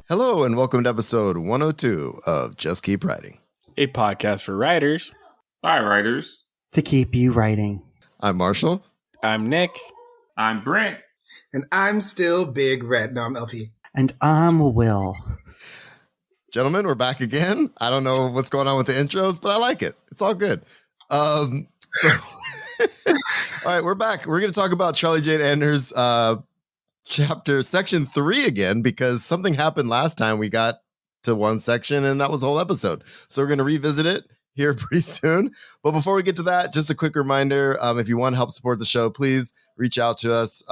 Hello and welcome to episode 102 of Just Keep Writing, a podcast for writers by writers to keep you writing. I'm Marshall. I'm Nick. I'm Brent. And I'm still Big Red. No, I'm LP. And I'm Will. Gentlemen, we're back again. I don't know what's going on with the intros, but I like it. It's all good. All right, we're back. We're going to talk about Charle Jane Anders section 3 again, because something happened last time we got to one section and that was the whole episode. So we're going to revisit it here pretty soon. But before we get to that, just a quick reminder, if you want to help support the show, please reach out to us.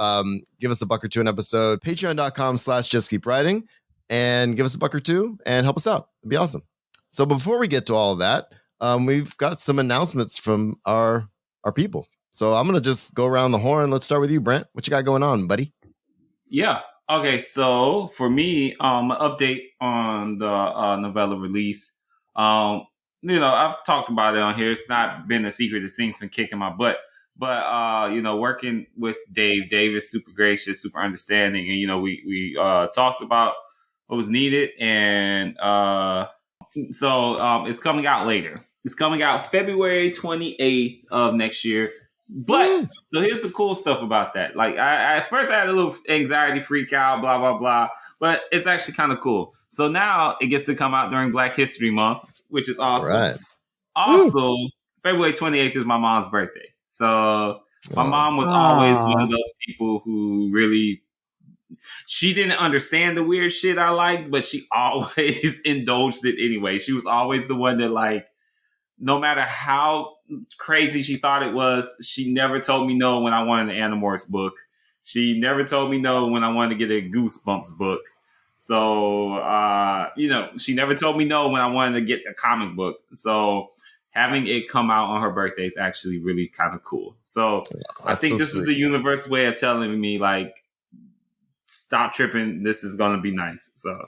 Give us $1 or $2 an episode. Patreon.com/justkeepwriting and give us $1 or $2 and help us out. It'd be awesome. So before we get to all of that, we've got some announcements from our people. So I'm going to just go around the horn. Let's start with you, Brent. What you got going on, buddy? Yeah. Okay. So for me, an update on the novella release. I've talked about it on here. It's not been a secret. This thing's been kicking my butt. But working with Dave is super gracious, super understanding, and we talked about what was needed, and so it's coming out later. It's coming out February 28th of next year. But so here's the cool stuff about that. Like at first I had a little anxiety freak out, blah, blah, blah, but it's actually kind of cool. So now it gets to come out during Black History Month, which is awesome. Right. Also, February 28th is my mom's birthday. So my mom was always one of those people who really, she didn't understand the weird shit I liked, but she always indulged it anyway. She was always the one that no matter how crazy she thought it was, she never told me no when I wanted an Animorphs book. She never told me no when I wanted to get a Goosebumps book. So, she never told me no when I wanted to get a comic book. So having it come out on her birthday is actually really kind of cool. So I think this is a universe way of telling me, stop tripping. This is going to be nice. So.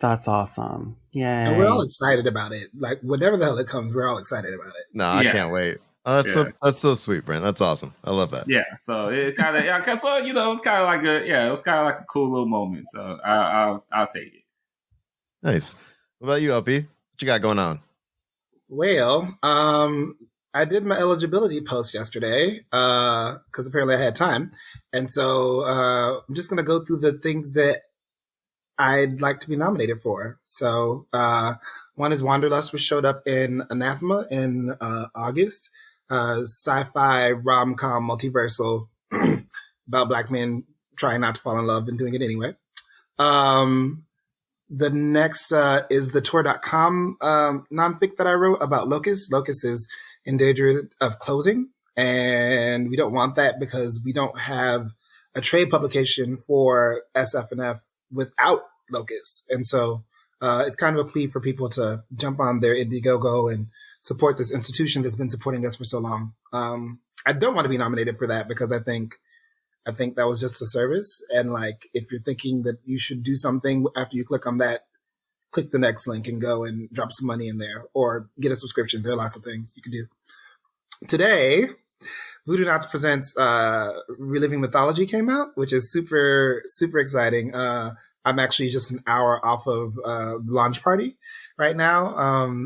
That's awesome. Yeah. And we're all excited about it. Whatever the hell it comes, we're all excited about it. No, I can't wait. Oh, that's so sweet, Brent. That's awesome. I love that. Yeah. So it kind of, it was kind of like a cool little moment. So I'll take it. Nice. What about you, LP? What you got going on? Well, I did my eligibility post yesterday because apparently I had time. And so I'm just going to go through the things that I'd like to be nominated for. So one is Wanderlust, which showed up in Anathema in August. Sci-fi rom-com multiversal about Black men trying not to fall in love and doing it anyway. The next is the Tor.com nonfic that I wrote about Locust. Locust is in danger of closing, and we don't want that because we don't have a trade publication for SFNF without Locust. And so it's kind of a plea for people to jump on their Indiegogo and support this institution that's been supporting us for so long. I don't want to be nominated for that because I think that was just a service. And if you're thinking that you should do something after you click on that, click the next link and go and drop some money in there or get a subscription. There are lots of things you can do. Today, Voodoo Knots presents Reliving Mythology came out, which is super, super exciting. I'm actually just an hour off of the launch party right now,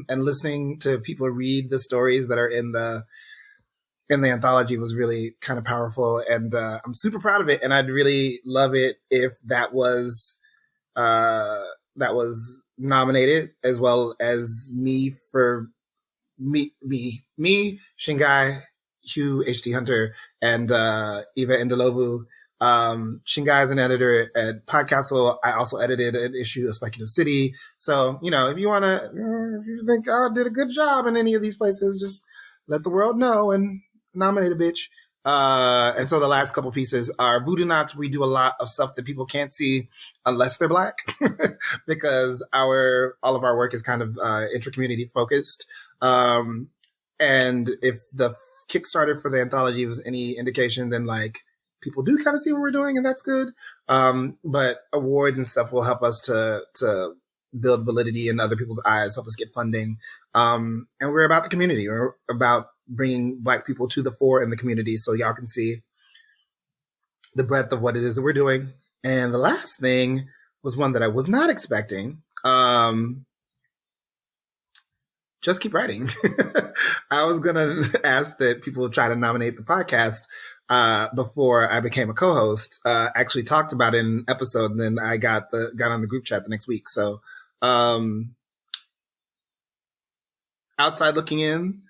and listening to people read the stories that are in the anthology was really kind of powerful, and I'm super proud of it. And I'd really love it if that was nominated, as well as me, Shingai, Hugh H.D. Hunter, and Eva Ndlovu. Shingai is an editor at Podcastle. I also edited an issue of Speculative City. So, if you think I did a good job in any of these places, just let the world know and nominate a bitch. And so the last couple pieces are Voodoo Knots. We do a lot of stuff that people can't see unless they're Black, because all of our work is kind of intra-community focused. And if the Kickstarter for the anthology was any indication, then people do kind of see what we're doing, and that's good. But awards and stuff will help us to build validity in other people's eyes, help us get funding. And we're about the community. We're about bringing Black people to the fore in the community so y'all can see the breadth of what it is that we're doing. And the last thing was one that I was not expecting. Just keep writing. I was going to ask that people try to nominate the podcast before I became a co-host. Actually talked about it in an episode, and then I got on the group chat the next week. So outside looking in,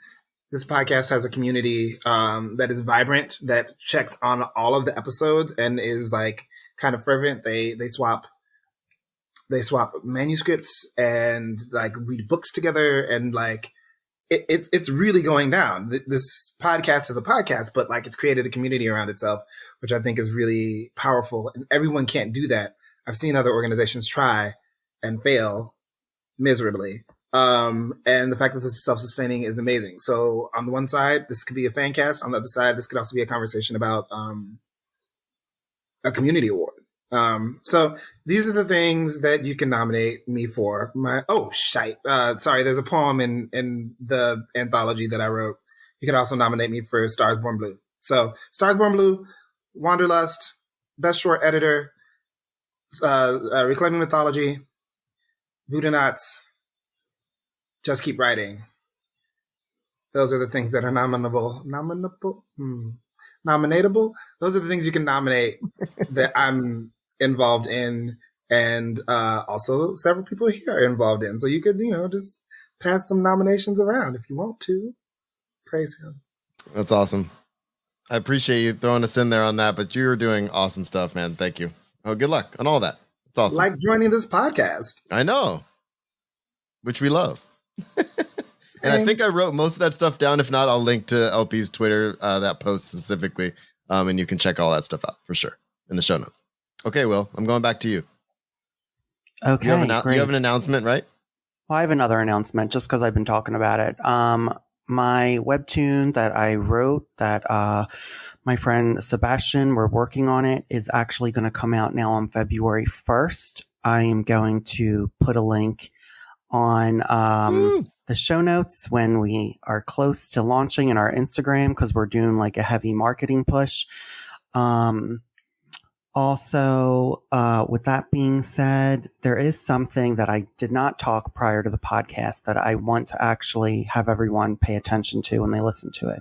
this podcast has a community that is vibrant, that checks on all of the episodes and is like kind of fervent. They swap manuscripts and like read books together, and like it's really going down. This podcast is a podcast, but like it's created a community around itself, which I think is really powerful. And everyone can't do that. I've seen other organizations try and fail miserably. And the fact that this is self-sustaining is amazing. So on the one side, this could be a fan cast. On the other side, this could also be a conversation about a community award. So these are the things that you can nominate me for. Sorry, there's a poem in the anthology that I wrote. You could also nominate me for Stars Born Blue. So Stars Born Blue, Wanderlust, Best Short Editor, Reclaiming Mythology, Voodoo-Knots, Just Keep Writing. Those are the things that are nominatable. Those are the things you can nominate that I'm involved in, and also several people here are involved in. So you could, just pass them nominations around if you want to. Praise him. That's awesome. I appreciate you throwing us in there on that, but you're doing awesome stuff, man. Thank you. Oh, good luck on all that. It's awesome. Like joining this podcast. I know. Which we love. And I think I wrote most of that stuff down. If not, I'll link to LP's Twitter, that post specifically. And you can check all that stuff out for sure in the show notes. Okay, Will, I'm going back to you. Okay, you have great. an announcement, right? Well, I have another announcement just because I've been talking about it. My webtoon that I wrote that my friend Sebastian, we're working on it, is actually going to come out now on February 1st. I am going to put a link on the show notes when we are close to launching in our Instagram, because we're doing like a heavy marketing push. Also, with that being said, there is something that I did not talk prior to the podcast that I want to actually have everyone pay attention to when they listen to it.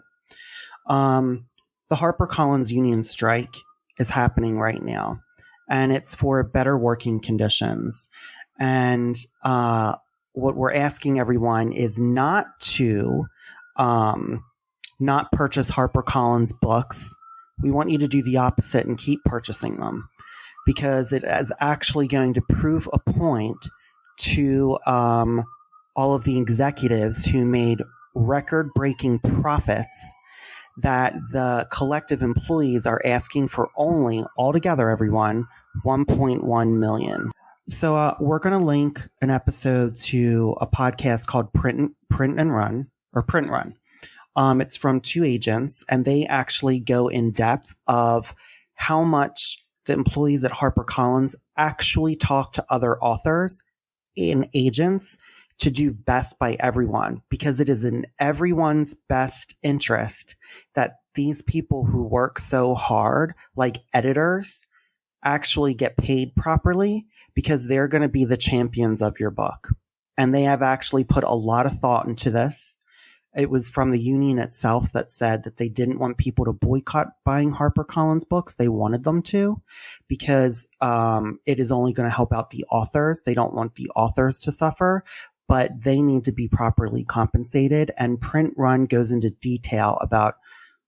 The HarperCollins union strike is happening right now, and it's for better working conditions. And what we're asking everyone is not to not purchase HarperCollins books. We want you to do the opposite and keep purchasing them, because it is actually going to prove a point to all of the executives who made record-breaking profits that the collective employees are asking for only, altogether, everyone, $1.1 million. So we're going to link an episode to a podcast called Print Run. It's from two agents, and they actually go in depth of how much the employees at HarperCollins actually talk to other authors and agents to do best by everyone, because it is in everyone's best interest that these people who work so hard, like editors, actually get paid properly, because they're going to be the champions of your book. And they have actually put a lot of thought into this. It was from the union itself that said that they didn't want people to boycott buying HarperCollins books. They wanted them to, because it is only going to help out the authors. They don't want the authors to suffer, but they need to be properly compensated. And Print Run goes into detail about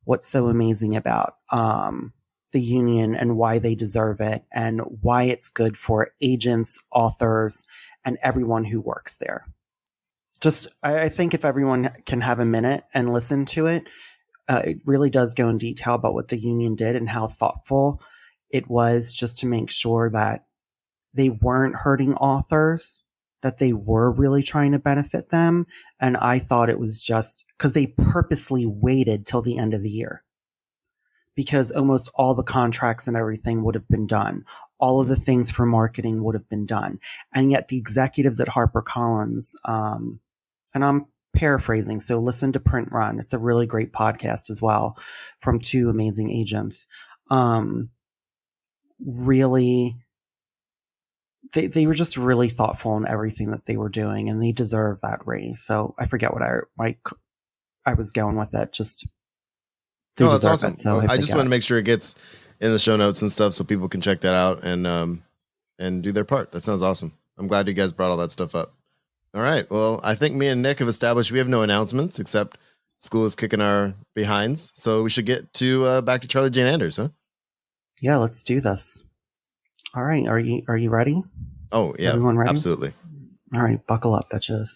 what's so amazing about the union and why they deserve it and why it's good for agents, authors, and everyone who works there. I think if everyone can have a minute and listen to it, it really does go in detail about what the union did and how thoughtful it was, just to make sure that they weren't hurting authors, that they were really trying to benefit them. And I thought it was just because they purposely waited till the end of the year, because almost all the contracts and everything would have been done. All of the things for marketing would have been done. And yet the executives at HarperCollins, and I'm paraphrasing, so listen to Print Run. It's a really great podcast as well from two amazing agents. Really they were just really thoughtful in everything that they were doing, and they deserve that raise. So I forget what I was going with it. Just they No, that's deserve awesome. it. So I just want to make sure it gets in the show notes and stuff so people can check that out and do their part. That sounds awesome. I'm glad you guys brought all that stuff up. All right. Well, I think me and Nick have established we have no announcements except school is kicking our behinds. So we should get to back to Charle Jane Anders, huh? Yeah, let's do this. All right. Are you ready? Oh, yeah. Everyone ready? Absolutely. All right. Buckle up, bitches.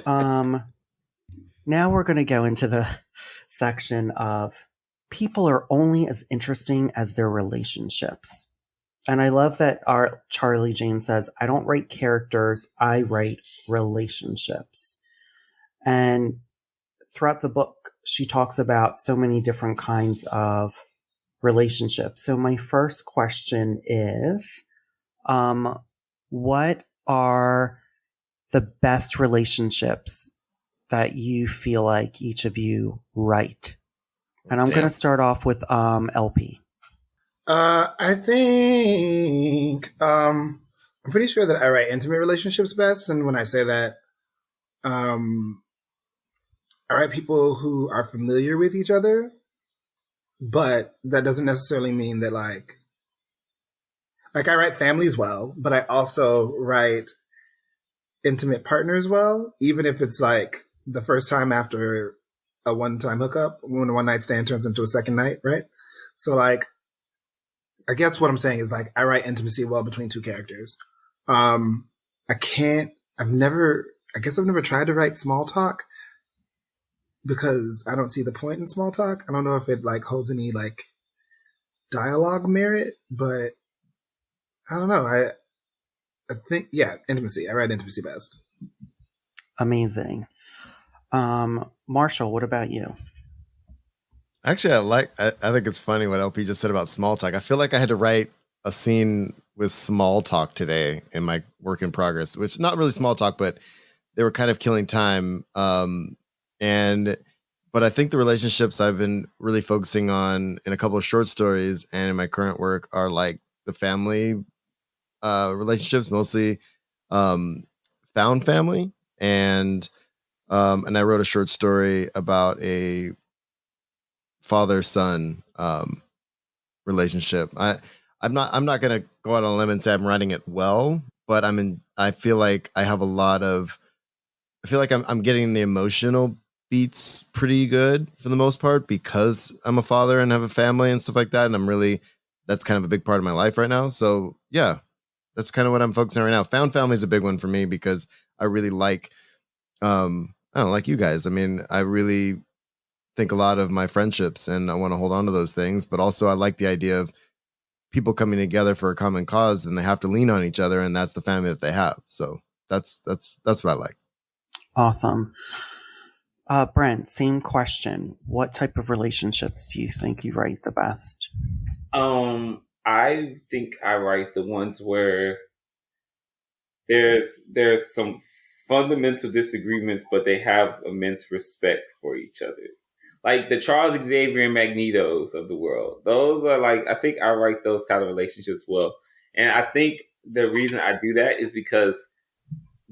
Now we're going to go into the section of people are only as interesting as their relationships. And I love that our Charle Jane says, I don't write characters, I write relationships. And throughout the book, she talks about so many different kinds of relationships. So my first question is, what are the best relationships that you feel like each of you write? And I'm going to start off with LP. I think I'm pretty sure that I write intimate relationships best, and when I say that, I write people who are familiar with each other, but that doesn't necessarily mean that like I write families well, but I also write intimate partners well, even if it's like the first time after a one-time hookup, when a one-night stand turns into a second night, right? So like, I guess what I'm saying is like, I write intimacy well between two characters. I've never tried to write small talk because I don't see the point in small talk. I don't know if it like holds any like dialogue merit, but I don't know. I think, yeah, intimacy. I write intimacy best. Amazing. Marshall, what about you? Actually, I think it's funny what LP just said about small talk. I feel like I had to write a scene with small talk today in my work in progress, which not really small talk, but they were kind of killing time. But I think the relationships I've been really focusing on in a couple of short stories and in my current work are like the family relationships, mostly found family. And I wrote a short story about a father-son relationship. I'm not gonna go out on a limb and say I'm writing it well, but I feel like I'm getting the emotional beats pretty good for the most part because I'm a father and have a family and stuff like that. And that's kind of a big part of my life right now. So yeah, that's kind of what I'm focusing on right now. Found family is a big one for me because I really like, I don't know, like you guys. I mean, I really think a lot of my friendships and I want to hold on to those things, but also I like the idea of people coming together for a common cause and they have to lean on each other, and that's the family that they have. So that's what I like. Awesome. Brent, same question. What type of relationships do you think you write the best? I think I write the ones where there's some fundamental disagreements, but they have immense respect for each other. Like the Charles Xavier and Magnetos of the world. Those are like, I think I write those kind of relationships well. And I think the reason I do that is because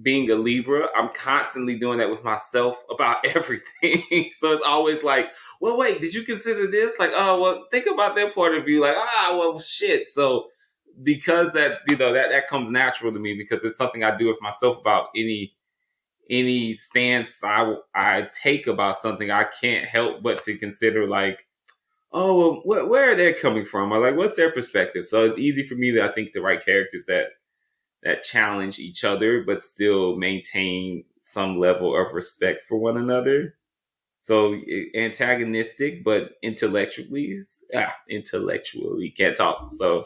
being a Libra, I'm constantly doing that with myself about everything. So it's always like, well, wait, did you consider this? Like, oh, well, think about their point of view. Like, well, shit. So because that, that comes natural to me because it's something I do with myself about any stance I take about something. I can't help but to consider like, oh, well, where are they coming from? Or like, what's their perspective? So it's easy for me to, I think, to write characters that challenge each other, but still maintain some level of respect for one another. So antagonistic, but intellectually can't talk. So.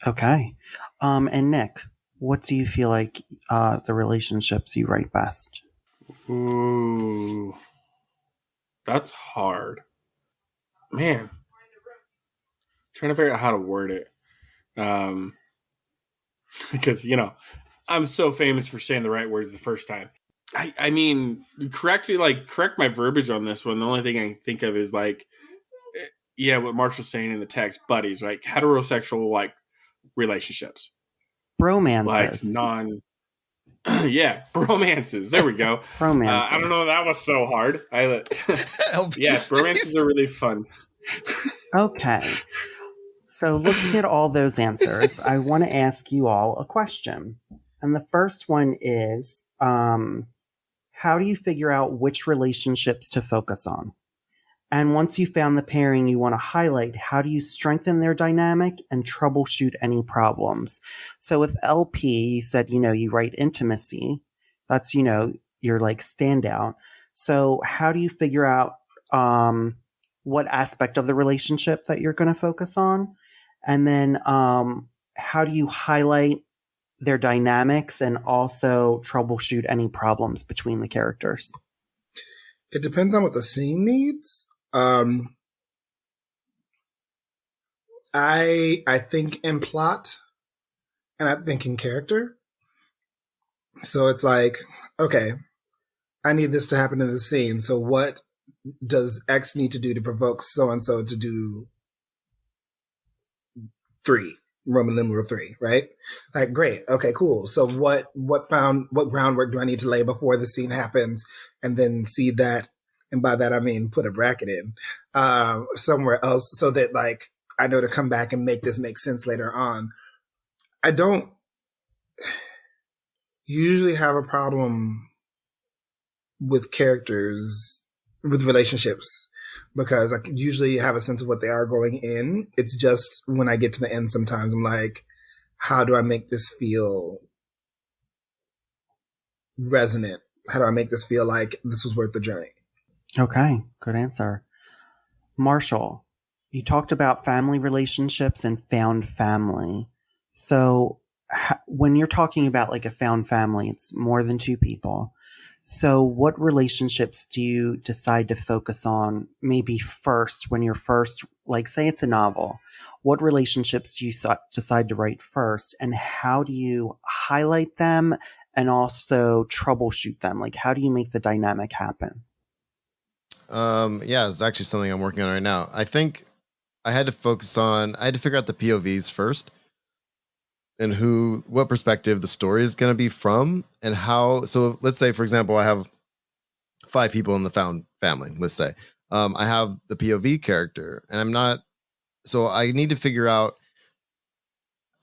Okay. And Nick, what do you feel like the relationships you write best? Ooh, that's hard. Man. Trying to figure out how to word it. Because, I'm so famous for saying the right words the first time. I mean, correct my verbiage on this one. The only thing I can think of is like, yeah, what Marshall's saying in the text, buddies, like heterosexual, like relationships, Bromances. Yeah, bromances. There we go. Bromances. I don't know. That was so hard. Yes, bromances are really fun. Okay. So looking at all those answers, I want to ask you all a question. And the first one is, how do you figure out which relationships to focus on? And once you found the pairing you want to highlight, how do you strengthen their dynamic and troubleshoot any problems? So with LP, you said, you write intimacy. That's, your like standout. So how do you figure out what aspect of the relationship that you're going to focus on? And then how do you highlight their dynamics and also troubleshoot any problems between the characters? It depends on what the scene needs. I think in plot and I think in character. So it's like, okay, I need this to happen in the scene. So what does X need to do to provoke so-and-so to do 3, Roman numeral 3, right? Like, great. Okay, cool. So what groundwork do I need to lay before the scene happens and then see that? And by that, I mean, put a bracket in somewhere else so that like, I know to come back and make this make sense later on. I don't usually have a problem with characters, with relationships, because I can usually have a sense of what they are going in. It's just when I get to the end, sometimes I'm like, how do I make this feel resonant? How do I make this feel like this was worth the journey? Okay, good answer. Marshall, you talked about family relationships and found family. So when you're talking about like a found family, it's more than 2 people. So what relationships do you decide to focus on maybe first when you're first, like say it's a novel? What relationships do you decide to write first, and how do you highlight them and also troubleshoot them? Like how do you make the dynamic happen? Yeah, it's actually something I'm working on right now. I think I had to figure out the POVs first and what perspective the story is going to be from and how. So let's say, for example, I have 5 people in the found family. Let's say I have the POV character and so I need to figure out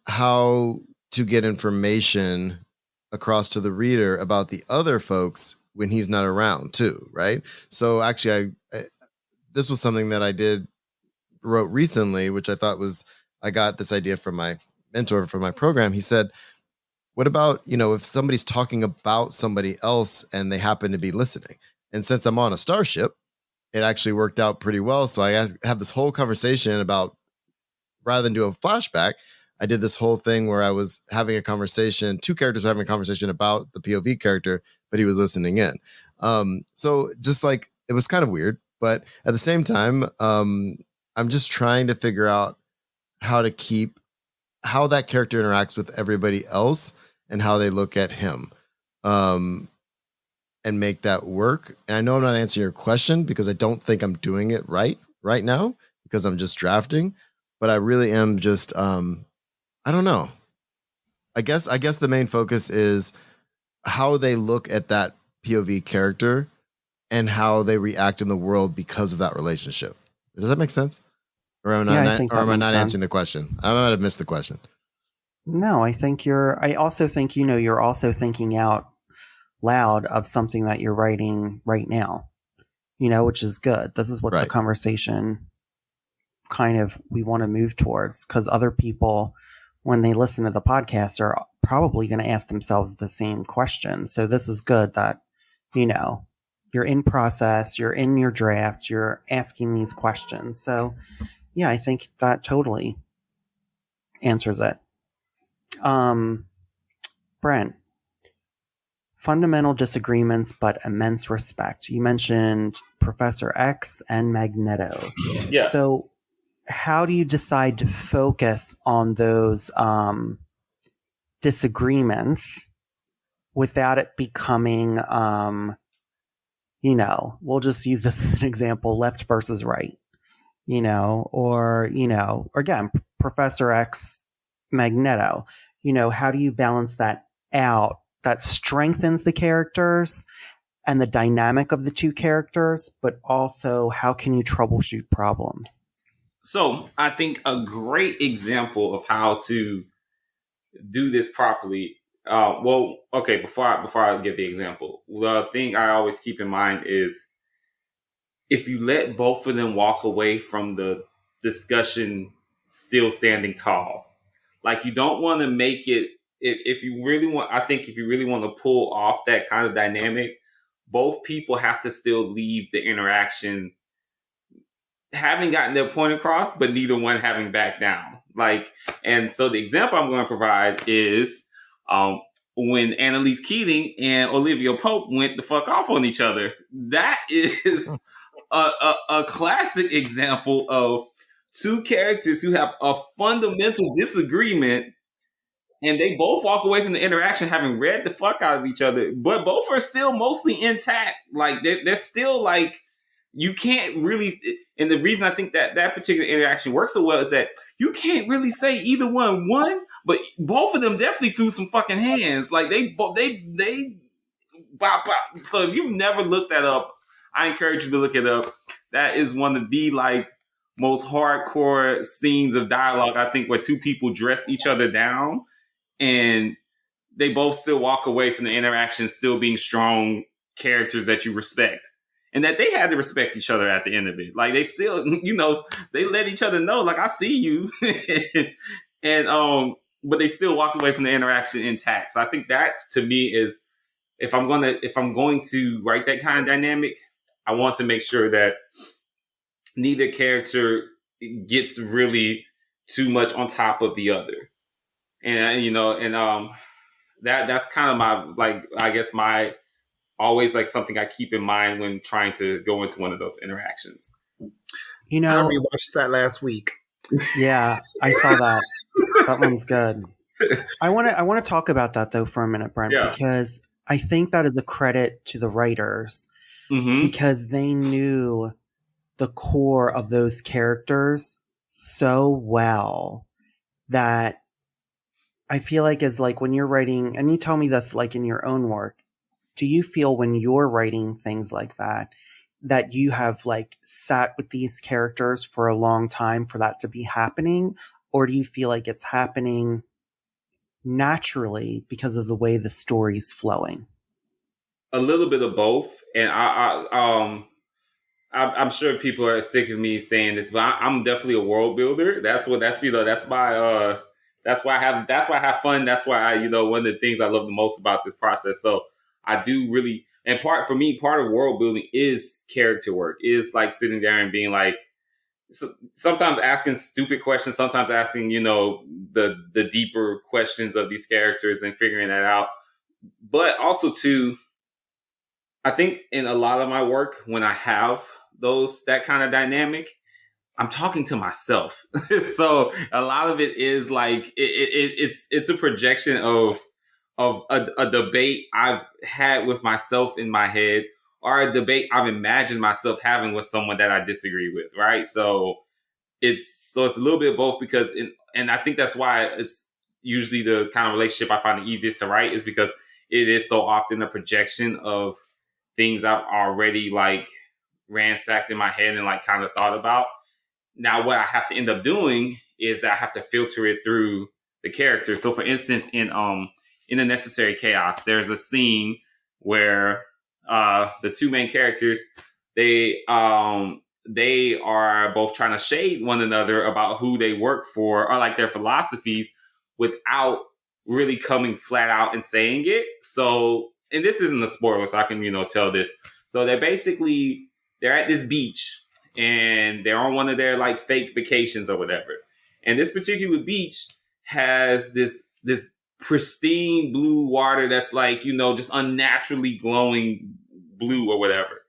how to get information across to the reader about the other folks when he's not around too, right? So actually, this was something that I wrote recently, which I got this idea from my mentor for my program. He said, what about, if somebody's talking about somebody else and they happen to be listening? And since I'm on a starship, it actually worked out pretty well. So I have this whole conversation about, rather than do a flashback, I did this whole thing where I was having a conversation, 2 characters were having a conversation about the POV character, but he was listening in. So just like, it was kind of weird, but at the same time, I'm just trying to figure out how that character interacts with everybody else and how they look at him, and make that work. And I know I'm not answering your question because I don't think I'm doing it right now because I'm just drafting, but I really am just, I don't know. I guess the main focus is how they look at that POV character and how they react in the world because of that relationship. Does that make sense? Or am I not answering the question? I might have missed the question. No, I also think, you're also thinking out loud of something that you're writing right now, which is good. This is what the conversation kind of, we want to move towards, because other people, when they listen to the podcast, are probably going to ask themselves the same question. So this is good that, you're in process, you're in your draft, you're asking these questions. So yeah, I think that totally answers it. Brent, fundamental disagreements, but immense respect. You mentioned Professor X and Magneto. Yeah. So how do you decide to focus on those disagreements without it becoming, we'll just use this as an example, left versus right, or again, Professor X, Magneto. You know, how do you balance that out? That strengthens the characters and the dynamic of the two characters, but also how can you troubleshoot problems? So I think a great example of how to do this properly. Before I give the example, the thing I always keep in mind is if you let both of them walk away from the discussion still standing tall, like you don't want to make it. If you really want, I think if you really want to pull off that kind of dynamic, both people have to still leave the interaction having gotten their point across, but neither one having backed down. Like, and so the example I'm going to provide is when Annalise Keating and Olivia Pope went the fuck off on each other. That is a classic example of two characters who have a fundamental disagreement, and they both walk away from the interaction having read the fuck out of each other, but both are still mostly intact. Like, they're still like, you can't really, and the reason I think that that particular interaction works so well is that you can't really say either one won, but both of them definitely threw some fucking hands. Like they. So if you've never looked that up, I encourage you to look it up. That is one of the like most hardcore scenes of dialogue, I think, where two people dress each other down and they both still walk away from the interaction still being strong characters that you respect. And that they had to respect each other at the end of it. Like they still, you know, they let each other know, like, I see you. and but they still walked away from the interaction intact. So I think that to me is, if I'm going to write that kind of dynamic, I want to make sure that neither character gets really too much on top of the other. And you know, and that's kind of my, like, I guess my always like something I keep in mind when trying to go into one of those interactions. You I know, rewatched that last week. yeah, I saw that. That one's good. I want to talk about that though for a minute, Brent, Yeah. because I think that is a credit to the writers Mm-hmm. because they knew the core of those characters so well that I feel like as like when you're writing, and you tell me this like in your own work, do you feel when you're writing things like that you have like sat with these characters for a long time for that to be happening? Or do you feel like it's happening naturally because of the way the story's flowing? A little bit of both. And I'm sure people are sick of me saying this, but I'm definitely a world builder. That's my that's why I have fun. That's why one of the things I love the most about this process. So I do really, and part of world building is character work, is like sitting there and being like, sometimes asking stupid questions, sometimes asking, the deeper questions of these characters and figuring that out. But also too, I think in a lot of my work, when I have that kind of dynamic, I'm talking to myself. So a lot of it is like, it's a projection of a debate I've had with myself in my head, or a debate I've imagined myself having with someone that I disagree with, right? So it's a little bit of both, because and I think that's why it's usually the kind of relationship I find the easiest to write, is because it is so often a projection of things I've already like ransacked in my head and like kind of thought about. Now, what I have to end up doing is that I have to filter it through the character. So for instance, in The Necessary Chaos, there's a scene where the two main characters, they are both trying to shade one another about who they work for, or like their philosophies, without really coming flat out and saying it. So, and this isn't a spoiler, so I can, tell this. So they're at this beach, and they're on one of their like fake vacations or whatever. And this particular beach has this pristine blue water that's like, just unnaturally glowing blue or whatever.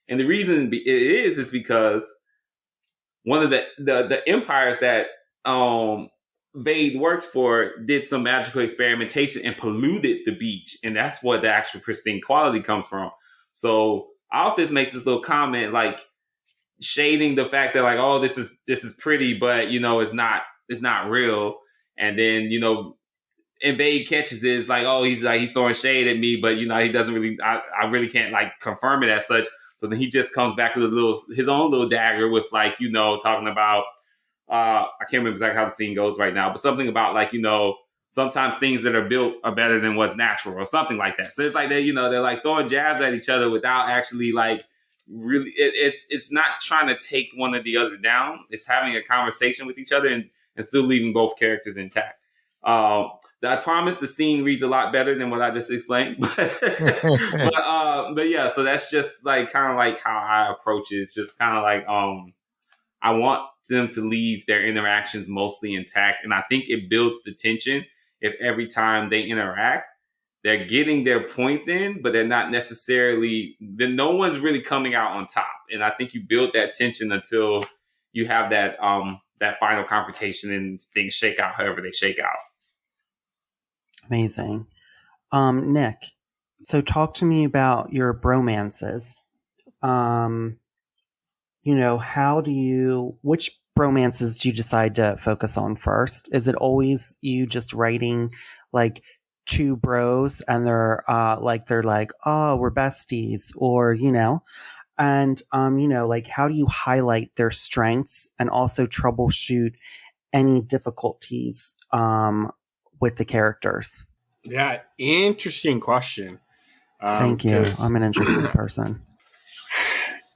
And the reason it is because one of the empires that Vade works for did some magical experimentation and polluted the beach. And that's where the actual pristine quality comes from. So authors makes this little comment, like shading the fact that like, oh, this is pretty, but it's not real. And then, and Bade catches it, it's like, oh, he's throwing shade at me, but he doesn't really, I really can't like confirm it as such. So then he just comes back with his own little dagger with like, talking about, I can't remember exactly how the scene goes right now, but something about like, sometimes things that are built are better than what's natural or something like that. So it's like they're like throwing jabs at each other without actually like really, it's not trying to take one or the other down. It's having a conversation with each other and still leaving both characters intact. I promise the scene reads a lot better than what I just explained. But yeah, so that's just like kind of like how I approach it. It's just kind of like I want them to leave their interactions mostly intact. And I think it builds the tension if every time they interact, they're getting their points in, but they're not necessarily, then no one's really coming out on top. And I think you build that tension until you have that final confrontation and things shake out however they shake out. Amazing. Nick, so talk to me about your bromances. Which bromances do you decide to focus on first? Is it always you just writing like two bros and they're like, oh, we're besties, or, and, like how do you highlight their strengths and also troubleshoot any difficulties, with the characters? Yeah, interesting question. Thank you. I'm an interesting person.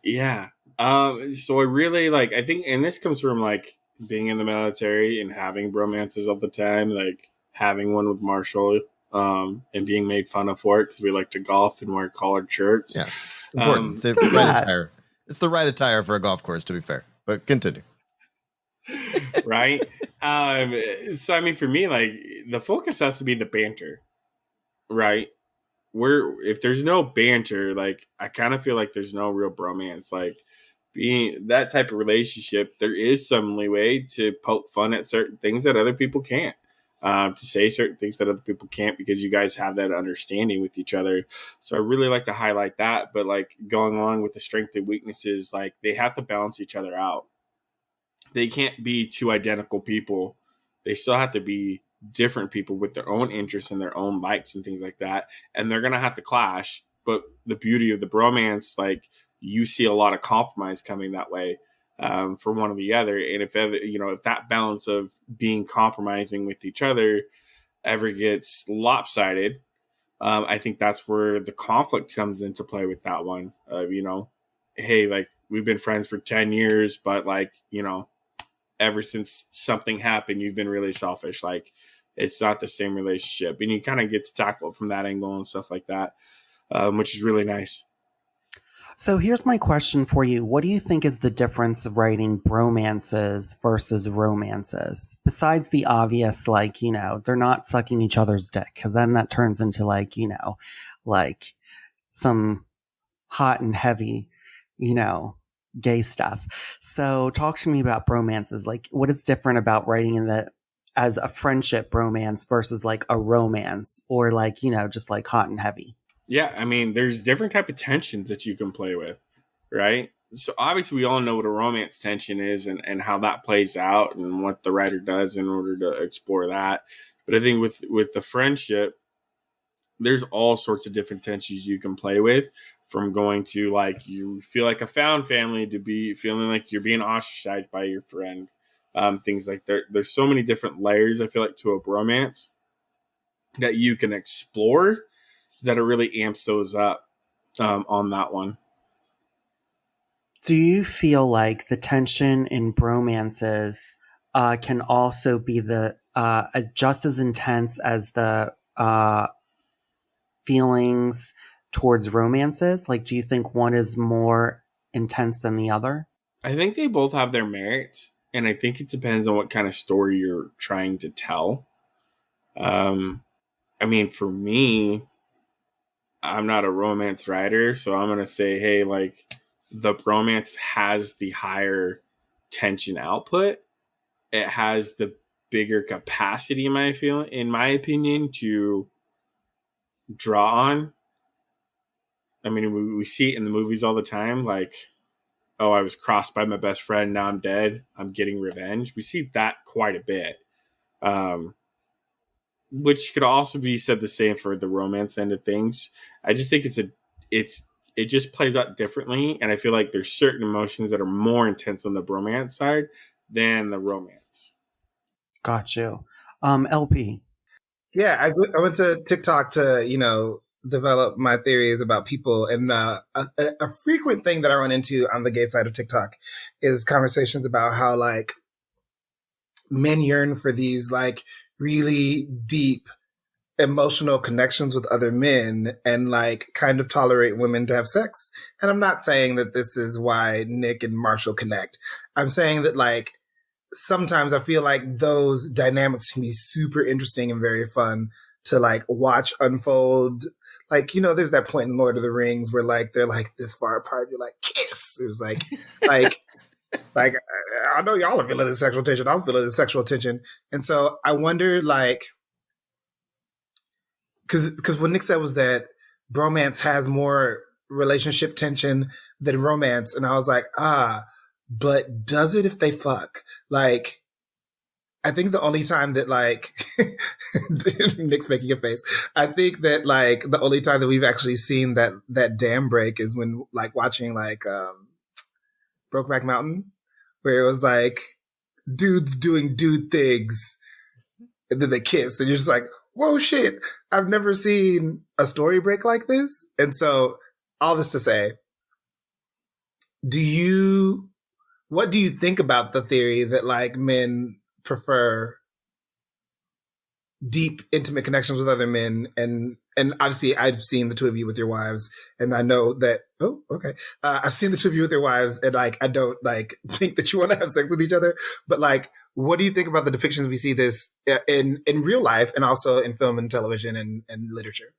Yeah. So I really I think, and this comes from like being in the military and having bromances all the time, like having one with Marshall, and being made fun of for it because we like to golf and wear collared shirts. Yeah, it's important. It's the right attire. It's the right attire for a golf course, to be fair. But continue. Right. So I mean, for me, like the focus has to be the banter, right? If there's no banter, like I kind of feel like there's no real bromance. Like being that type of relationship, there is some leeway to poke fun at certain things that other people can't, to say certain things that other people can't, because you guys have that understanding with each other. So I really like to highlight that. But like going along with the strengths and weaknesses, like they have to balance each other out. They can't be two identical people. They still have to be different people with their own interests and their own likes and things like that. And they're going to have to clash. But the beauty of the bromance, like you see a lot of compromise coming that way, for one or the other. And if that balance of being compromising with each other ever gets lopsided, I think that's where the conflict comes into play with that one. Hey, like we've been friends for 10 years, but like, ever since something happened, you've been really selfish. Like it's not the same relationship, and you kind of get to tackle it from that angle and stuff like that, which is really nice. So here's my question for you. What do you think is the difference of writing bromances versus romances? Besides the obvious, like, they're not sucking each other's dick, because then that turns into like some hot and heavy, gay stuff. So talk to me about bromances. Like what is different about writing as a friendship bromance versus like a romance, or like, just like hot and heavy. Yeah. I mean, there's different type of tensions that you can play with, right? So obviously we all know what a romance tension is and how that plays out and what the writer does in order to explore that. But I think with the friendship, there's all sorts of different tensions you can play with, from going to like you feel like a found family to be feeling like you're being ostracized by your friend. Things like there's so many different layers, I feel like, to a bromance that you can explore that it really amps those up, on that one. Do you feel like the tension in bromances can also be just as intense as the feelings towards romances? Like, do you think one is more intense than the other? I think they both have their merits, and I think it depends on what kind of story you're trying to tell. I mean, for me, I'm not a romance writer, so I'm going to say, hey, like the bromance has the higher tension output. It has the bigger capacity, in my opinion, to draw on. I mean, we see it in the movies all the time. Like, oh, I was crossed by my best friend. Now I'm dead. I'm getting revenge. We see that quite a bit. Which could also be said the same for the romance end of things. I just think it just plays out differently, and I feel like there's certain emotions that are more intense on the bromance side than the romance. Got you. LP. Yeah, I went to TikTok to, develop my theories about people. And a frequent thing that I run into on the gay side of TikTok is conversations about how, like, men yearn for these, like, really deep emotional connections with other men and, like, kind of tolerate women to have sex. And I'm not saying that this is why Nick and Marshall connect. I'm saying that, like, sometimes I feel like those dynamics can be super interesting and very fun to, like, watch unfold. Like, there's that point in Lord of the Rings where, like, they're, like, this far apart. You're like, kiss. It was like, I know y'all are feeling the sexual tension. I'm feeling the sexual tension. And so I wonder, like, because what Nick said was that bromance has more relationship tension than romance. And I was like, but does it if they fuck? Like, I think the only time that, like, Nick's making a face. I think that, like, the only time that we've actually seen that dam break is when, like, watching, like, Brokeback Mountain, where it was like dudes doing dude things and then they kiss and you're just like, whoa, shit, I've never seen a story break like this. And so all this to say, what do you think about the theory that, like, men prefer deep, intimate connections with other men? And obviously I've seen the two of you with your wives, and I know that, I've seen the two of you with your wives, and, like, I don't, like, think that you want to have sex with each other. But, like, what do you think about the depictions we see this in real life and also in film and television and literature?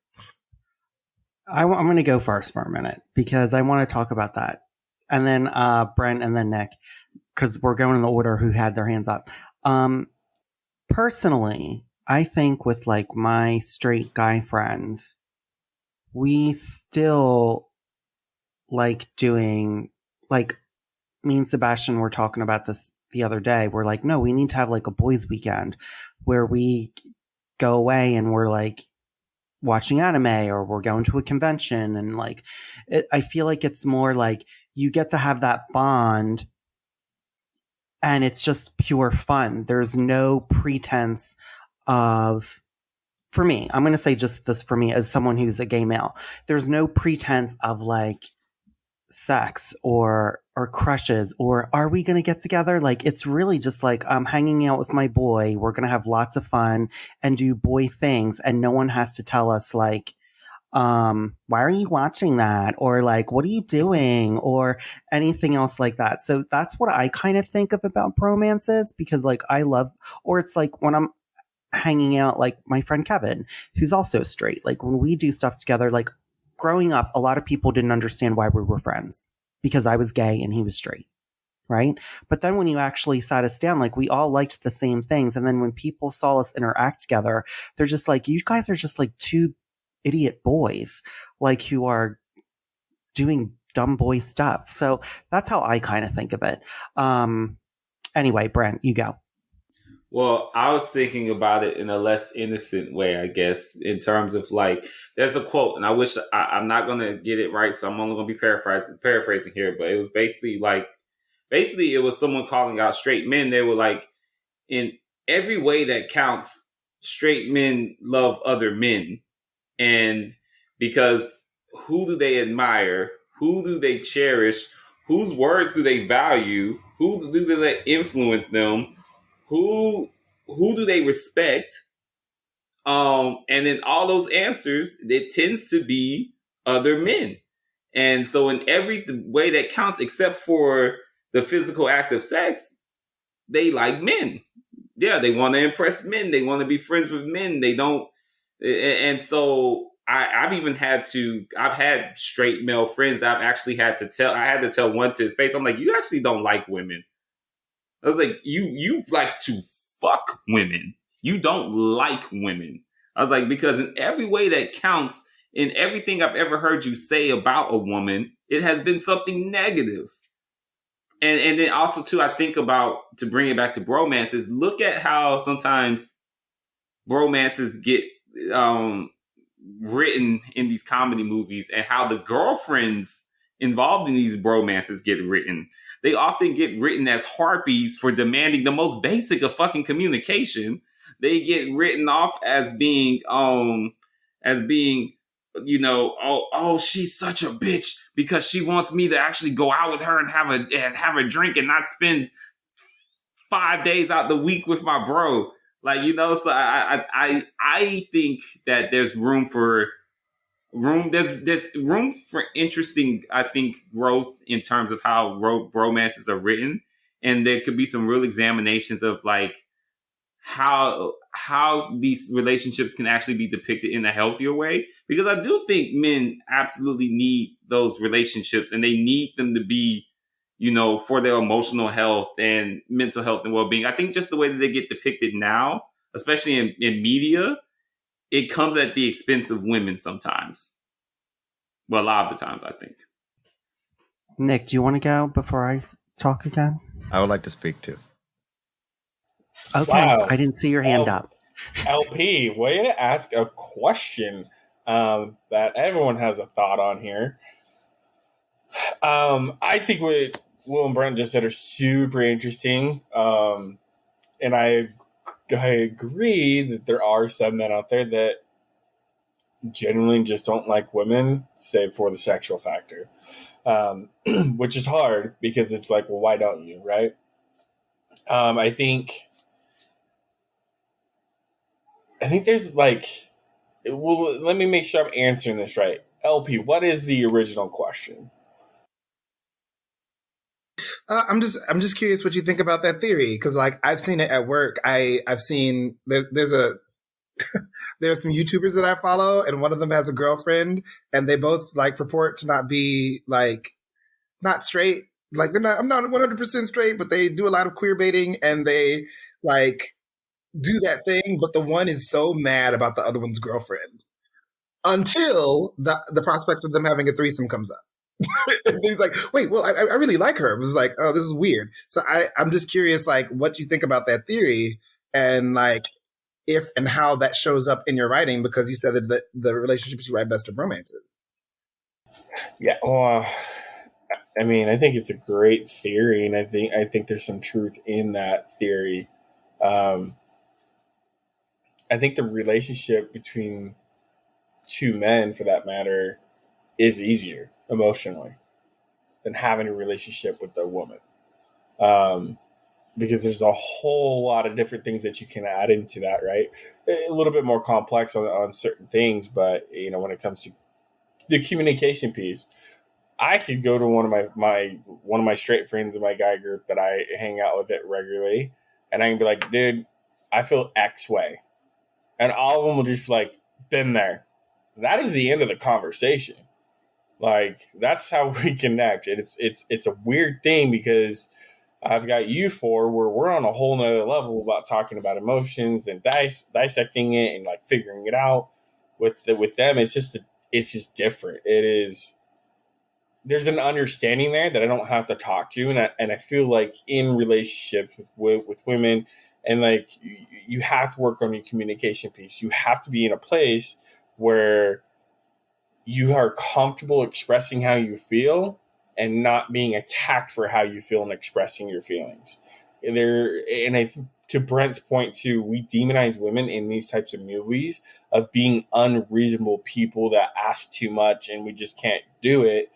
I'm going to go first for a minute because I want to talk about that. And then Brent and then Nick, because we're going in the order who had their hands up. Personally, I think with, like, my straight guy friends, we still like doing, like, me and Sebastian were talking about this the other day. We're like, no, we need to have, like, a boys' weekend where we go away and we're, like, watching anime or we're going to a convention. And, like, I feel like it's more like you get to have that bond and it's just pure fun. There's no pretense of, for me, I'm going to say just this for me as someone who's a gay male, there's no pretense of, like, sex or crushes or are we going to get together? Like, it's really just like, I'm hanging out with my boy. We're going to have lots of fun and do boy things. And no one has to tell us, like, why are you watching that? Or, like, what are you doing? Or anything else like that. So that's what I kind of think of about bromances, because, like, I love, or it's like when I'm hanging out, like, my friend Kevin, who's also straight, like, when we do stuff together, like, growing up, a lot of people didn't understand why we were friends because I was gay and he was straight. Right. But then when you actually sat us down, like, we all liked the same things. And then when people saw us interact together, they're just like, you guys are just like two idiot boys, like, who are doing dumb boy stuff. So that's how I kind of think of it. Anyway, Brent, you go. Well, I was thinking about it in a less innocent way, I guess, in terms of, like, there's a quote, and I wish I'm not going to get it right, so I'm only going to be paraphrasing here, but it was basically it was someone calling out straight men. They were like, in every way that counts, straight men love other men. And because who do they admire? Who do they cherish? Whose words do they value? Who do they let influence them? Who do they respect? And then all those answers, it tends to be other men. And so in every way that counts, except for the physical act of sex, they like men. Yeah, they want to impress men. They want to be friends with men. They don't. And so I've had straight male friends that I've actually had to tell one to his face, I'm like, you actually don't like women. I was like, you like to fuck women. You don't like women. I was like, because in every way that counts, in everything I've ever heard you say about a woman, it has been something negative. and then also too, I think about, to bring it back to bromances, look at how sometimes bromances get written in these comedy movies, and how the girlfriends involved in these bromances get written. They often get written as harpies for demanding the most basic of fucking communication. They get written off as being, oh, she's such a bitch because she wants me to actually go out with her and have a drink and not spend 5 days out the week with my bro. Like, so I think that there's room for interesting, I think, growth in terms of how romances are written, and there could be some real examinations of like how these relationships can actually be depicted in a healthier way, because I do think men absolutely need those relationships, and they need them to be, for their emotional health and mental health and well-being. I think just the way that they get depicted now, especially in media, it comes at the expense of women sometimes. Well, a lot of the times, I think. Nick, do you want to go before I talk again? I would like to speak too. Okay, Wow. I didn't see your hand up. LP, way to ask a question that everyone has a thought on here. I think what Will and Brent just said are super interesting. And I agree that there are some men out there that genuinely just don't like women, save for the sexual factor, which is hard because it's like, well, why don't you, right? I think there's like, well, let me make sure I'm answering this right. LP, what is the original question? I'm just curious what you think about that theory, because like I've seen it at work. I've seen there's some YouTubers that I follow, and one of them has a girlfriend, and they both like purport to not be like not straight. Like I'm not 100% straight, but they do a lot of queer baiting, and they like do that thing. But the one is so mad about the other one's girlfriend until the prospect of them having a threesome comes up. And he's like, wait, well, I really like her. It was like, oh, this is weird. So I'm just curious, like, what you think about that theory, and like if and how that shows up in your writing, because you said that the relationships you write best are romances. Yeah, well, I mean, I think it's a great theory, and I think there's some truth in that theory. I think the relationship between two men, for that matter, is easier emotionally than having a relationship with a woman, because there's a whole lot of different things that you can add into that, right? A little bit more complex on certain things, but when it comes to the communication piece, I could go to one of my straight friends in my guy group that I hang out with it regularly, and I can be like, dude, I feel X way, and all of them will just be like, been there. That is the end of the conversation. Like, that's how we connect. It's a weird thing, because I've got you four where we're on a whole nother level about talking about emotions and dissecting it and like figuring it out. With them, it's just different. It is. There's an understanding there that I don't have to talk to, and I feel like in relationships with women, and like you have to work on your communication piece. You have to be in a place where you are comfortable expressing how you feel and not being attacked for how you feel and expressing your feelings. To Brent's point too, we demonize women in these types of movies of being unreasonable people that ask too much and we just can't do it.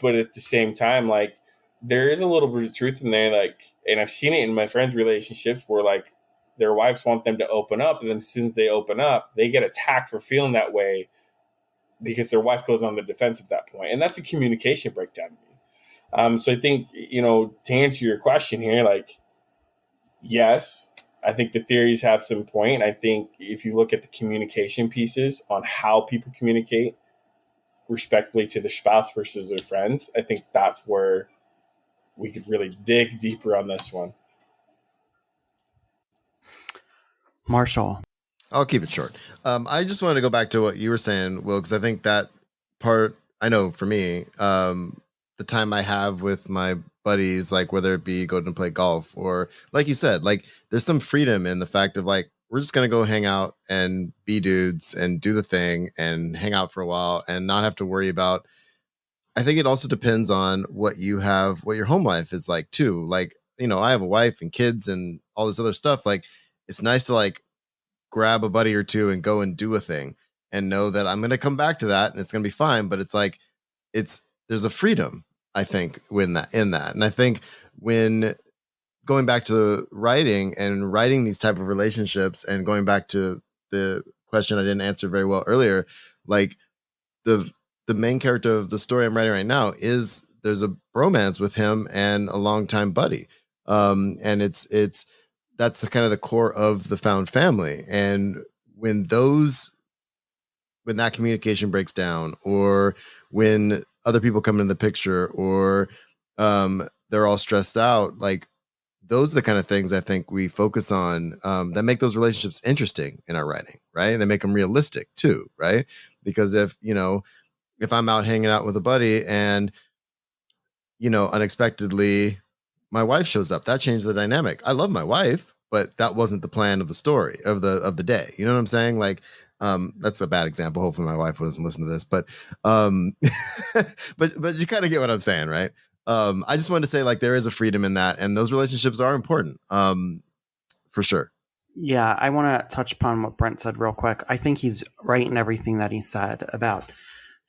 But at the same time, like, there is a little bit of truth in there. Like, and I've seen it in my friends' relationships where like their wives want them to open up, and then as soon as they open up, they get attacked for feeling that way, because their wife goes on the defensive at that point. And that's a communication breakdown to me. So I think, to answer your question here, like, yes, I think the theories have some point. I think if you look at the communication pieces on how people communicate respectfully to their spouse versus their friends, I think that's where we could really dig deeper on this one. Marshall. I'll keep it short. I just wanted to go back to what you were saying, Will, because I think that part, I know for me, the time I have with my buddies, like whether it be go to play golf or like you said, like there's some freedom in the fact of like, we're just going to go hang out and be dudes and do the thing and hang out for a while and not have to worry about. I think it also depends on what you have, what your home life is like too. Like, you know, I have a wife and kids and all this other stuff. Like, it's nice to like grab a buddy or two and go and do a thing and know that I'm going to come back to that and it's going to be fine. But it's like, there's a freedom, I think, in that. And I think when going back to writing these type of relationships and going back to the question I didn't answer very well earlier, like the main character of the story I'm writing right now is there's a bromance with him and a longtime buddy. And it's that's the kind of the core of the found family. And when that communication breaks down, or when other people come into the picture, or they're all stressed out, like those are the kind of things I think we focus on that make those relationships interesting in our writing, right? And they make them realistic too, right? Because if I'm out hanging out with a buddy and, unexpectedly my wife shows up, that changed the dynamic. I love my wife, but that wasn't the plan of the story of the day. You know what I'm saying? Like, that's a bad example. Hopefully my wife doesn't listen to this, but but you kind of get what I'm saying, right? I just wanted to say, like, there is a freedom in that, and those relationships are important, for sure. Yeah, I want to touch upon what Brent said real quick. I think he's right in everything that he said about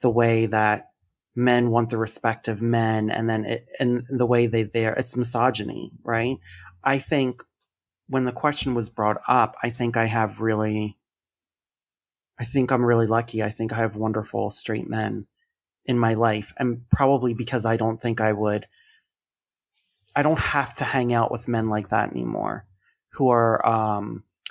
the way that men want the respect of men, and then and the way it's misogyny, right? I think when the question was brought up, I think I'm really lucky. I think I have wonderful straight men in my life, and probably because I don't have to hang out with men like that anymore, who are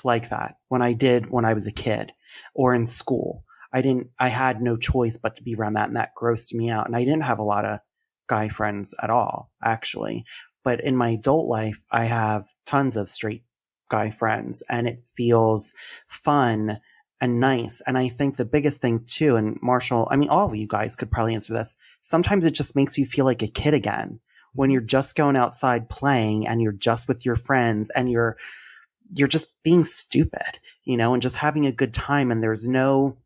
like that. When I was a kid or in school, I had no choice but to be around that, and that grossed me out. And I didn't have a lot of guy friends at all, actually. But in my adult life, I have tons of straight guy friends, and it feels fun and nice. And I think the biggest thing too, and Marshall, I mean, all of you guys could probably answer this. Sometimes it just makes you feel like a kid again when you're just going outside playing and you're just with your friends and you're just being stupid, and just having a good time. And there's no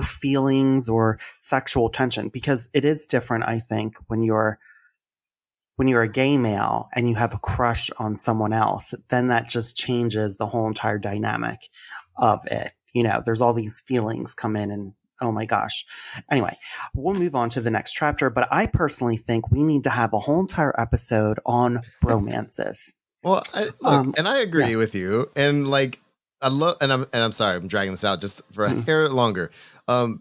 feelings or sexual tension, because it is different, I think, when you're a gay male and you have a crush on someone else, then that just changes the whole entire dynamic of it. There's all these feelings come in, and oh my gosh. Anyway, we'll move on to the next chapter, but I personally think we need to have a whole entire episode on romances. Well, and I agree with you. And like, I love, and I'm sorry, I'm dragging this out just for a hair longer.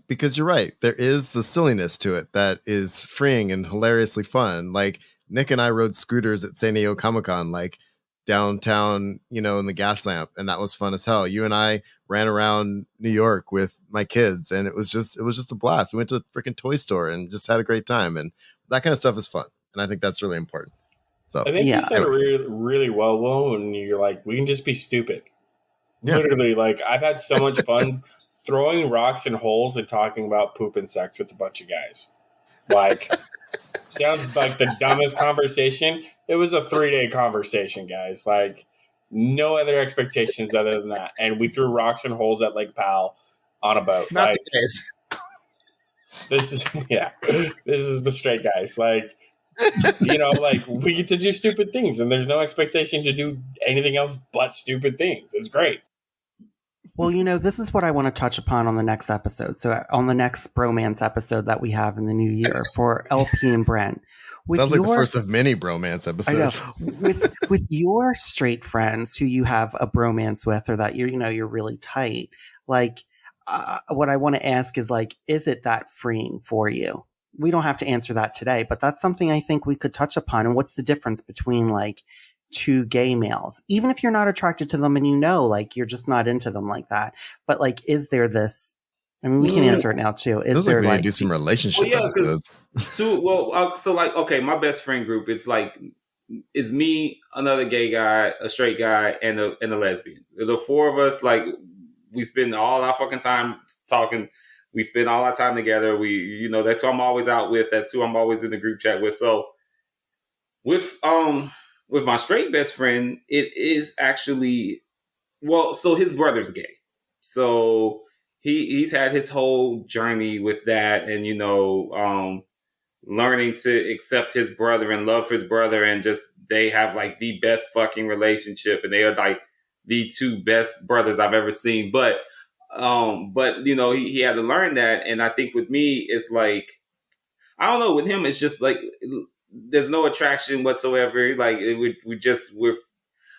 Because you're right. There is a silliness to it that is freeing and hilariously fun. Like, Nick and I rode scooters at San Diego Comic-Con, like downtown, in the gas lamp. And that was fun as hell. You and I ran around New York with my kids, and it was just a blast. We went to the freaking toy store and just had a great time. And that kind of stuff is fun. And I think that's really important. So I think you said it really, really well, Will, and you're like, we can just be stupid. Yeah. Literally, like, I've had so much fun throwing rocks in holes and talking about poop and sex with a bunch of guys. Like, sounds like the dumbest conversation. It was a 3-day conversation, guys. Like, no other expectations other than that. And we threw rocks in holes at Lake Powell on a boat. Not like, the case. This is the straight guys. Like, like, we get to do stupid things, and there's no expectation to do anything else but stupid things. It's great. Well, this is what I want to touch upon on the next episode. So on the next bromance episode that we have in the new year for LP and Brent. Sounds like the first of many bromance episodes. I know. With your straight friends who you have a bromance with, or that you're really tight, like, what I want to ask is, like, is it that freeing for you? We don't have to answer that today, but that's something I think we could touch upon. And what's the difference between, like, two gay males, even if you're not attracted to them and like, you're just not into them like that. But, like, is there this? I mean, we can answer it now too. Is there, like, do some relationship episodes? So like, okay, my best friend group, it's me, another gay guy, a straight guy, and a lesbian. The four of us, like, we spend all our fucking time talking. We spend all our time together. We, that's who I'm always out with. That's who I'm always in the group chat with. So With my straight best friend, it is actually so his brother's gay. So he's had his whole journey with that, and learning to accept his brother and love his brother, and just they have like the best fucking relationship, and they are like the two best brothers I've ever seen. But he had to learn that, and I think with me it's like, I don't know, with him it's just like there's no attraction whatsoever. Like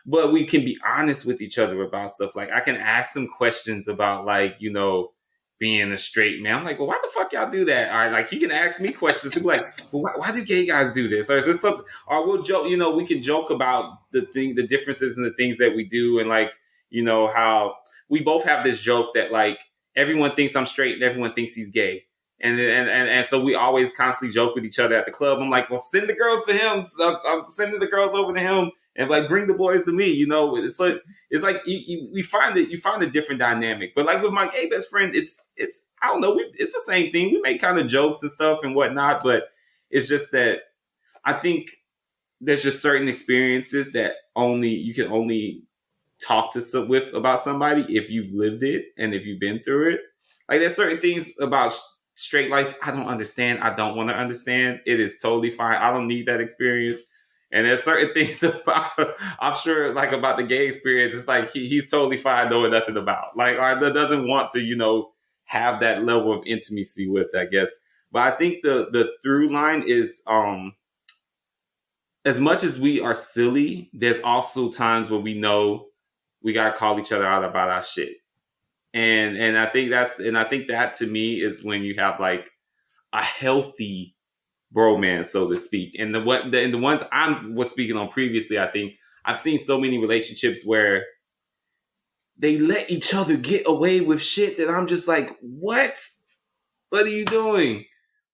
but we can be honest with each other about stuff. Like I can ask him questions about like, being a straight man. I'm like, well, why the fuck y'all do that? All right, like he can ask me questions. He'll be like, well, why do gay guys do this? Or is this something? Or we'll joke. We can joke about the differences and the things that we do, and like, how we both have this joke that like everyone thinks I'm straight and everyone thinks he's gay. And so we always constantly joke with each other at the club. I'm like, well, send the girls to him. So I'm sending the girls over to him, and like bring the boys to me. So it's like you find a different dynamic. But like with my gay best friend, it's I don't know. It's the same thing. We make kind of jokes and stuff and whatnot, but it's just that I think there's just certain experiences that you can only talk with about somebody if you've lived it and if you've been through it. Like there's certain things about straight life I don't understand. I don't want to understand. It is totally fine. I don't need that experience. And there's certain things about, I'm sure, like about the gay experience, it's like he's totally fine knowing nothing about. Like, or doesn't want to, have that level of intimacy with, I guess. But I think the through line is, as much as we are silly, there's also times where we know we gotta call each other out about our shit. And I think that to me is when you have like a healthy bromance, so to speak. And the ones I was speaking on previously, I think I've seen so many relationships where they let each other get away with shit that I'm just like, what? What are you doing?